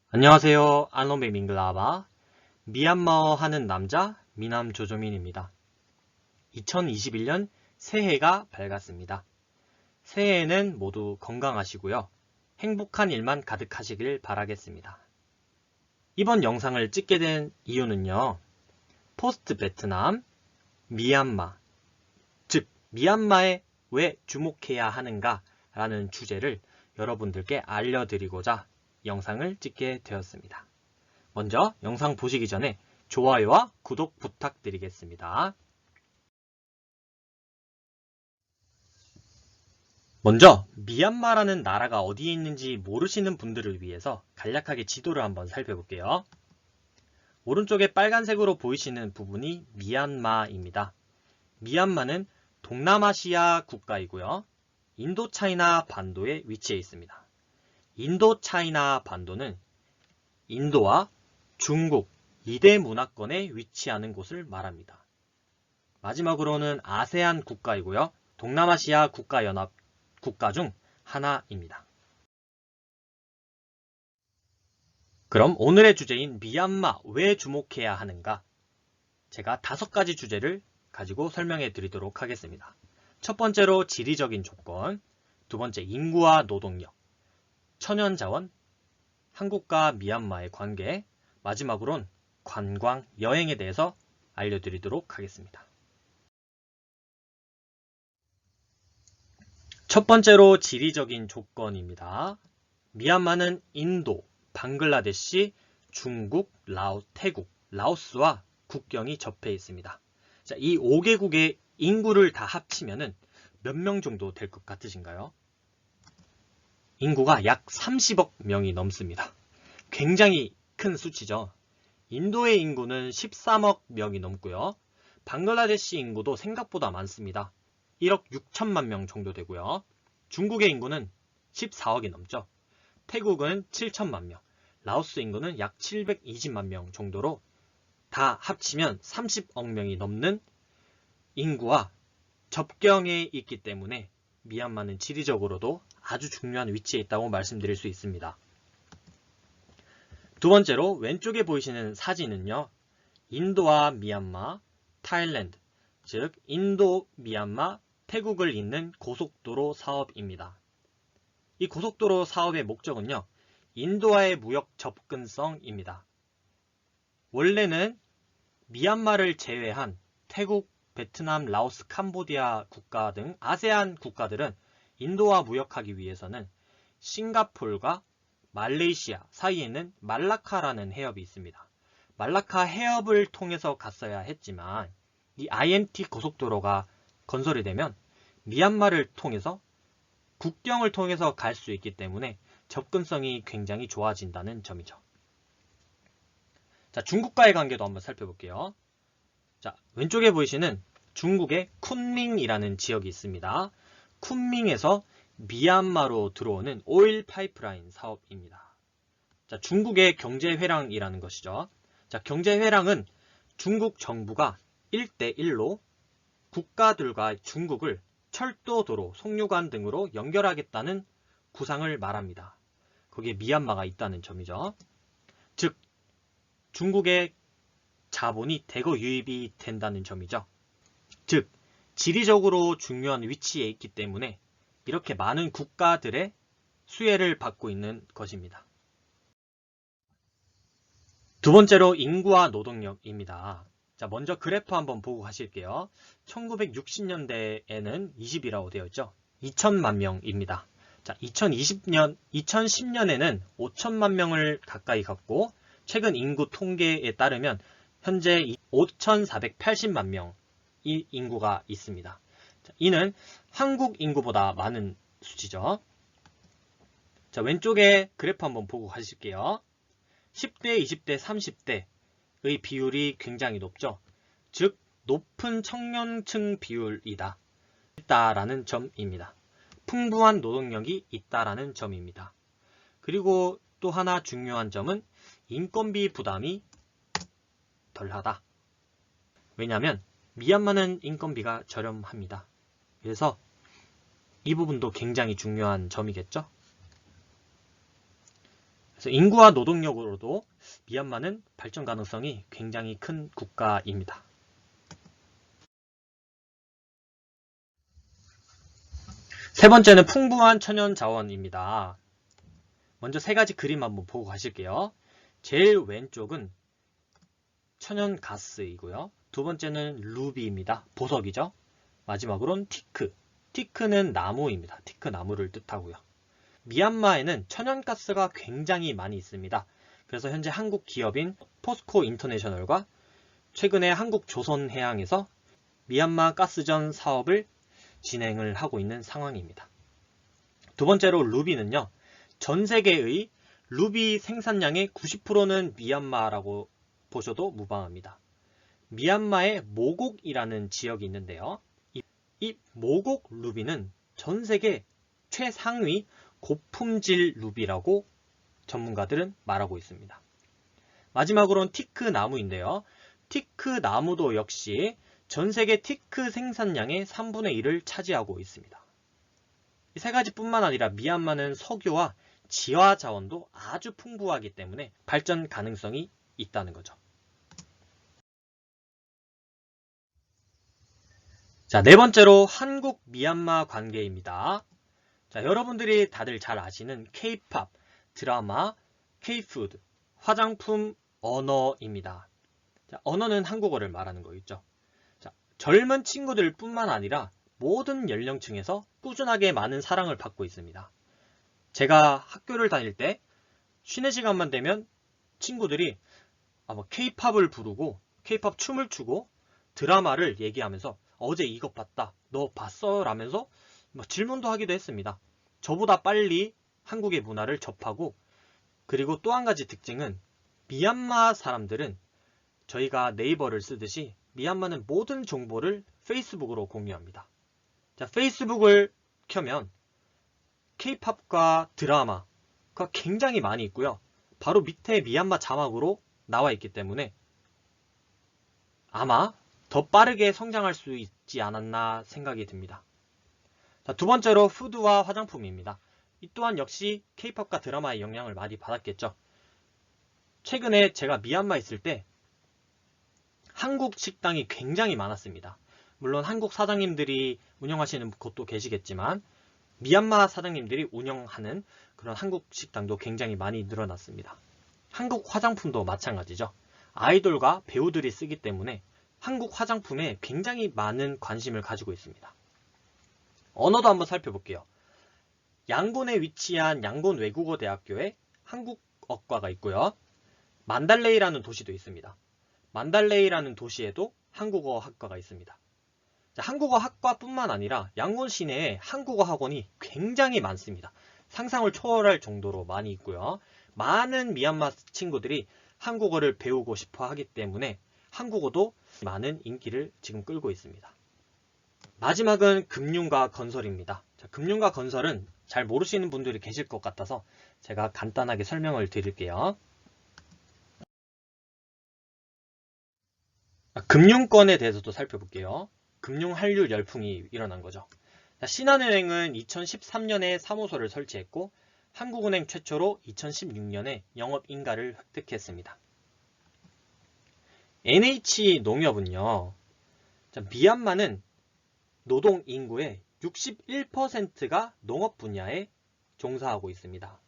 안녕하세요. 알롬베 밍글라바 미얀마어 하는 남자 미남 조조민입니다. 2021년 새해가 밝았습니다. 새해에는 모두 건강하시고요. 행복한 일만 가득하시길 바라겠습니다. 이번 영상을 찍게 된 이유는요. 포스트 베트남, 미얀마, 즉 미얀마에 왜 주목해야 하는가 라는 주제를 여러분들께 알려드리고자 영상을 찍게 되었습니다. 먼저 영상 보시기 전에 좋아요와 구독 부탁드리겠습니다. 먼저 미얀마라는 나라가 어디에 있는지 모르시는 분들을 위해서 간략하게 지도를 한번 살펴볼게요. 오른쪽에 빨간색으로 보이시는 부분이 미얀마입니다. 미얀마는 동남아시아 국가이고요. 인도차이나 반도에 위치해 있습니다. 인도차이나 반도는 인도와 중국 2대 문화권에 위치하는 곳을 말합니다. 마지막으로는 아세안 국가이고요. 동남아시아 국가연합 국가 중 하나입니다. 그럼 오늘의 주제인 미얀마 왜 주목해야 하는가? 제가 5가지 주제를 가지고 설명해 드리도록 하겠습니다. 첫 번째로 지리적인 조건, 두 번째 인구와 노동력, 천연자원, 한국과 미얀마의 관계, 마지막으론 관광, 여행에 대해서 알려드리도록 하겠습니다. 첫 번째로 지리적인 조건입니다. 미얀마는 인도, 방글라데시, 중국, 태국, 라오스와 국경이 접해 있습니다. 자, 이 5개국의 인구를 다 합치면 몇 명 정도 될 것 같으신가요? 인구가 약 30억 명이 넘습니다. 굉장히 큰 수치죠. 인도의 인구는 13억 명이 넘고요. 방글라데시 인구도 생각보다 많습니다. 1억 6천만 명 정도 되고요. 중국의 인구는 14억이 넘죠. 태국은 7천만 명, 라오스 인구는 약 720만 명 정도로 다 합치면 30억 명이 넘는 인구와 접경에 있기 때문에 미얀마는 지리적으로도 아주 중요한 위치에 있다고 말씀드릴 수 있습니다. 두 번째로 왼쪽에 보이시는 사진은요. 인도와 미얀마, 타일랜드, 즉 인도, 미얀마, 태국을 잇는 고속도로 사업입니다. 이 고속도로 사업의 목적은요. 인도와의 무역 접근성입니다. 원래는 미얀마를 제외한 태국, 베트남, 라오스, 캄보디아 국가 등 아세안 국가들은 인도와 무역하기 위해서는 싱가폴과 말레이시아 사이에는 말라카라는 해협이 있습니다. 말라카 해협을 통해서 갔어야 했지만 이 IMT 고속도로가 건설이 되면 미얀마를 통해서 국경을 통해서 갈 수 있기 때문에 접근성이 굉장히 좋아진다는 점이죠. 자, 중국과의 관계도 한번 살펴볼게요. 자, 왼쪽에 보이시는 중국의 쿤밍이라는 지역이 있습니다. 쿤밍에서 미얀마로 들어오는 오일 파이프라인 사업입니다. 자, 중국의 경제회랑이라는 것이죠. 자, 경제회랑은 중국 정부가 1대1로 국가들과 중국을 철도도로, 송유관 등으로 연결하겠다는 구상을 말합니다. 거기에 미얀마가 있다는 점이죠. 즉, 중국의 자본이 대거 유입이 된다는 점이죠. 즉, 지리적으로 중요한 위치에 있기 때문에 이렇게 많은 국가들의 수혜를 받고 있는 것입니다. 두 번째로 인구와 노동력입니다. 자, 먼저 그래프 한번 보고 가실게요. 1960년대에는 20이라고 되어 있죠. 2천만 명입니다. 자, 2010년에는 5천만 명을 가까이 갔고 최근 인구 통계에 따르면 현재 5,480만 명의 인구가 있습니다. 자, 이는 한국 인구보다 많은 수치죠. 자, 왼쪽에 그래프 한번 보고 가실게요. 10대, 20대, 30대의 비율이 굉장히 높죠. 즉, 높은 청년층 비율이다. 있다라는 점입니다. 풍부한 노동력이 있다라는 점입니다. 그리고 또 하나 중요한 점은 인건비 부담이 덜하다. 왜냐하면 미얀마는 인건비가 저렴합니다. 그래서 이 부분도 굉장히 중요한 점이겠죠. 그래서 인구와 노동력으로도 미얀마는 발전 가능성이 굉장히 큰 국가입니다. 세 번째는 풍부한 천연 자원입니다. 먼저 세 가지 그림 한번 보고 가실게요. 제일 왼쪽은 천연 가스이고요. 두 번째는 루비입니다. 보석이죠. 마지막으로는 티크. 티크는 나무입니다. 티크 나무를 뜻하고요. 미얀마에는 천연가스가 굉장히 많이 있습니다. 그래서 현재 한국 기업인 포스코 인터내셔널과 최근에 한국조선해양에서 미얀마 가스전 사업을 진행을 하고 있는 상황입니다. 두 번째로 루비는요. 전 세계의 루비 생산량의 90%는 미얀마라고 보셔도 무방합니다. 미얀마의 모곡이라는 지역이 있는데요. 이 모곡 루비는 전 세계 최상위 고품질 루비라고 전문가들은 말하고 있습니다. 마지막으로는 티크 나무인데요. 티크 나무도 역시 전 세계 티크 생산량의 3분의 1을 차지하고 있습니다. 이 세 가지뿐만 아니라 미얀마는 석유와 지화 자원도 아주 풍부하기 때문에 발전 가능성이 있다는 거죠. 자, 네 번째로 한국 미얀마 관계입니다. 자, 여러분들이 다들 잘 아시는 K-팝, 드라마, K-푸드, 화장품, 언어입니다. 자, 언어는 한국어를 말하는 거겠죠. 자, 젊은 친구들 뿐만 아니라 모든 연령층에서 꾸준하게 많은 사랑을 받고 있습니다. 제가 학교를 다닐 때 쉬는 시간만 되면 친구들이 K-팝을 부르고 K-팝 춤을 추고 드라마를 얘기하면서 어제 이것 봤다, 너 봤어? 라면서 질문도 하기도 했습니다. 저보다 빨리 한국의 문화를 접하고, 그리고 또 한 가지 특징은 미얀마 사람들은 저희가 네이버를 쓰듯이 미얀마는 모든 정보를 페이스북으로 공유합니다. 자, 페이스북을 켜면 K-팝과 드라마가 굉장히 많이 있고요. 바로 밑에 미얀마 자막으로 나와 있기 때문에 아마 더 빠르게 성장할 수 있지 않았나 생각이 듭니다. 자, 두 번째로 푸드와 화장품입니다. 이 또한 역시 K-팝과 드라마의 영향을 많이 받았겠죠. 최근에 제가 미얀마에 있을 때 한국 식당이 굉장히 많았습니다. 물론 한국 사장님들이 운영하시는 곳도 계시겠지만 미얀마 사장님들이 운영하는 그런 한국 식당도 굉장히 많이 늘어났습니다. 한국 화장품도 마찬가지죠. 아이돌과 배우들이 쓰기 때문에 한국 화장품에 굉장히 많은 관심을 가지고 있습니다. 언어도 한번 살펴볼게요. 양곤에 위치한 양곤 외국어대학교에 한국어과가 있고요. 만달레이라는 도시도 있습니다. 만달레이라는 도시에도 한국어 학과가 있습니다. 자, 한국어 학과뿐만 아니라 양곤 시내에 한국어 학원이 굉장히 많습니다. 상상을 초월할 정도로 많이 있고요. 많은 미얀마 친구들이 한국어를 배우고 싶어 하기 때문에 한국어도 많은 인기를 지금 끌고 있습니다. 마지막은 금융과 건설입니다. 자, 금융과 건설은 잘 모르시는 분들이 계실 것 같아서 제가 간단하게 설명을 드릴게요. 금융권에 대해서도 살펴볼게요. 금융 한류 열풍이 일어난 거죠. 자, 신한은행은 2013년에 사무소를 설치했고 한국은행 최초로 2016년에 영업인가를 획득했습니다. NH농협은요. 자, 미얀마는 노동 인구의 61%가 농업 분야에 종사하고 있습니다.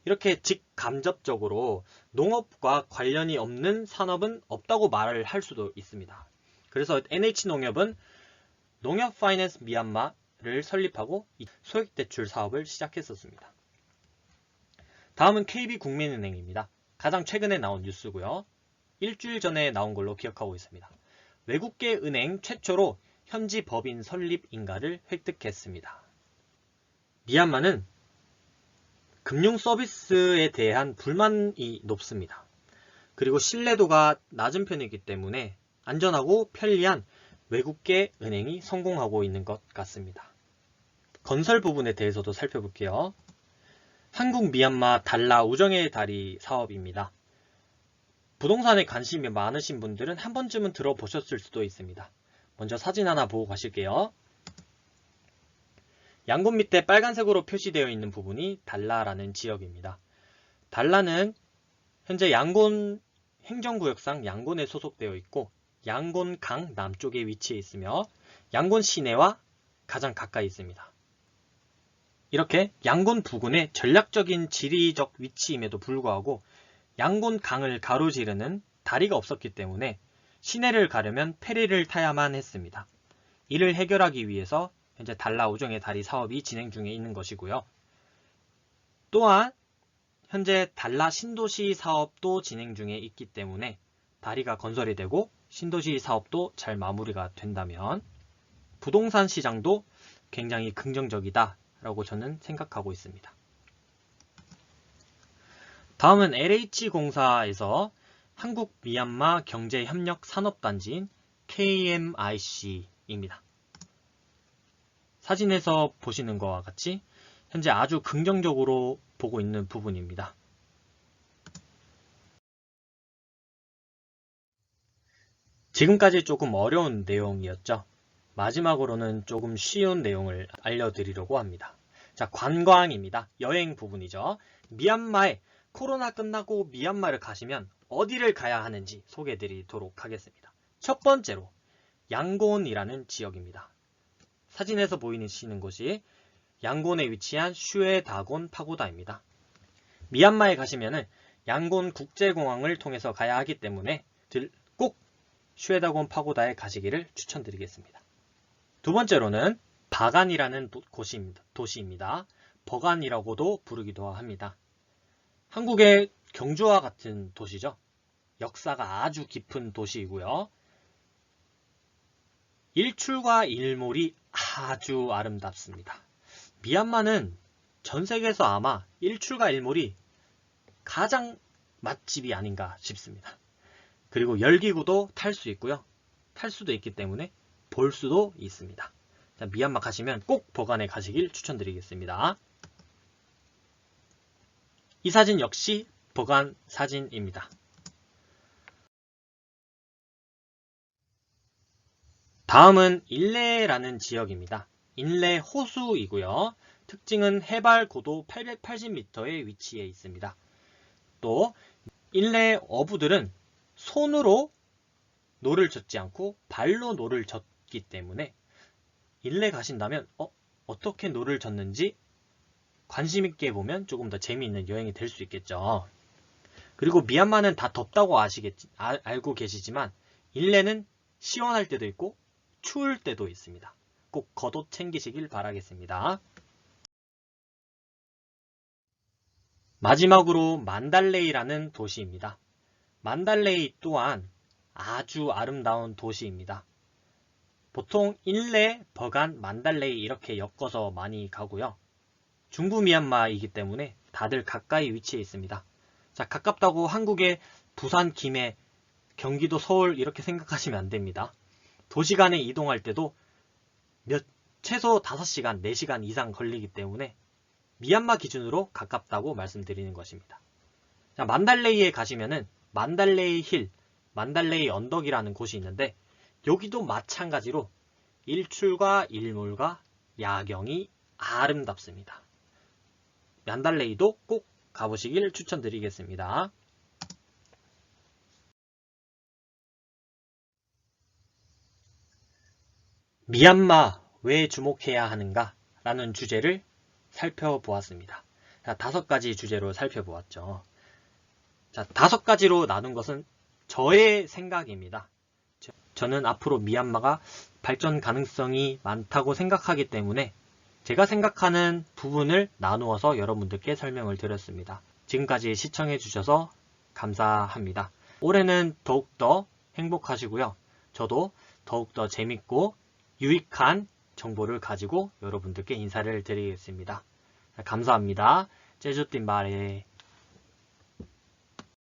이렇게 직간접적으로 농업과 관련이 없는 산업은 없다고 말을 할 수도 있습니다. 그래서 NH농협은 농협 파이낸스 미얀마를 설립하고 소액대출 사업을 시작했었습니다. 다음은 KB국민은행입니다. 가장 최근에 나온 뉴스고요. 일주일 전에 나온 걸로 기억하고 있습니다. 외국계 은행 최초로 현지 법인 설립 인가를 획득했습니다. 미얀마는 금융 서비스에 대한 불만이 높습니다. 그리고 신뢰도가 낮은 편이기 때문에 안전하고 편리한 외국계 은행이 성공하고 있는 것 같습니다. 건설 부분에 대해서도 살펴볼게요. 한국 미얀마 달러 우정의 다리 사업입니다. 부동산에 관심이 많으신 분들은 한 번쯤은 들어보셨을 수도 있습니다. 먼저 사진 하나 보고 가실게요. 양곤 밑에 빨간색으로 표시되어 있는 부분이 달라라는 지역입니다. 달라는 현재 양곤 행정구역상 양곤에 소속되어 있고 양곤강 남쪽에 위치해 있으며 양곤 시내와 가장 가까이 있습니다. 이렇게 양곤 부근의 전략적인 지리적 위치임에도 불구하고 양곤강을 가로지르는 다리가 없었기 때문에 시내를 가려면 페리를 타야만 했습니다. 이를 해결하기 위해서 현재 달라 우정의 다리 사업이 진행 중에 있는 것이고요. 또한 현재 달라 신도시 사업도 진행 중에 있기 때문에 다리가 건설이 되고 신도시 사업도 잘 마무리가 된다면 부동산 시장도 굉장히 긍정적이다 라고 저는 생각하고 있습니다. 다음은 LH공사에서 한국 미얀마 경제협력산업단지인 KMIC입니다. 사진에서 보시는 것과 같이 현재 아주 긍정적으로 보고 있는 부분입니다. 지금까지 조금 어려운 내용이었죠. 마지막으로는 조금 쉬운 내용을 알려드리려고 합니다. 자, 관광입니다. 여행 부분이죠. 미얀마에 코로나 끝나고 미얀마를 가시면 어디를 가야 하는지 소개해드리도록 하겠습니다. 첫 번째로 양곤이라는 지역입니다. 사진에서 보이시는 곳이 양곤에 위치한 슈에다곤 파고다입니다. 미얀마에 가시면 양곤 국제공항을 통해서 가야 하기 때문에 꼭 슈에다곤 파고다에 가시기를 추천드리겠습니다. 두 번째로는 바간이라는 도시입니다. 버간이라고도 부르기도 합니다. 한국의 경주와 같은 도시죠. 역사가 아주 깊은 도시이고요. 일출과 일몰이 아주 아름답습니다. 미얀마는 전 세계에서 아마 일출과 일몰이 가장 맛집이 아닌가 싶습니다. 그리고 열기구도 탈 수 있고요. 탈 수도 있기 때문에 볼 수도 있습니다. 자, 미얀마 가시면 꼭 버간에 가시길 추천드리겠습니다. 이 사진 역시 버간 사진입니다. 다음은 인레라는 지역입니다. 인레 호수이고요. 특징은 해발 고도 880m에 위치해 있습니다. 또 인레 어부들은 손으로 노를 젓지 않고 발로 노를 젓기 때문에 인레 가신다면 어떻게 노를 젓는지 관심 있게 보면 조금 더 재미있는 여행이 될 수 있겠죠. 그리고 미얀마는 다 덥다고 알고 계시지만 인레는 시원할 때도 있고 추울 때도 있습니다. 꼭 겉옷 챙기시길 바라겠습니다. 마지막으로 만달레이라는 도시입니다. 만달레이 또한 아주 아름다운 도시입니다. 보통 인레, 버간, 만달레이 이렇게 엮어서 많이 가고요. 중부 미얀마이기 때문에 다들 가까이 위치해 있습니다. 자, 가깝다고 한국의 부산, 김해, 경기도, 서울 이렇게 생각하시면 안 됩니다. 도시 간에 이동할 때도 최소 5시간, 4시간 이상 걸리기 때문에 미얀마 기준으로 가깝다고 말씀드리는 것입니다. 자, 만달레이에 가시면은 만달레이 힐, 만달레이 언덕이라는 곳이 있는데 여기도 마찬가지로 일출과 일몰과 야경이 아름답습니다. 만달레이도 꼭 가보시길 추천드리겠습니다. 미얀마 왜 주목해야 하는가? 라는 주제를 살펴보았습니다. 자, 5가지 주제로 살펴보았죠. 자, 5가지로 나눈 것은 저의 생각입니다. 저는 앞으로 미얀마가 발전 가능성이 많다고 생각하기 때문에 제가 생각하는 부분을 나누어서 여러분들께 설명을 드렸습니다. 지금까지 시청해 주셔서 감사합니다. 올해는 더욱더 행복하시고요. 저도 더욱더 재밌고 유익한 정보를 가지고 여러분들께 인사를 드리겠습니다. 감사합니다. 제주띵 말에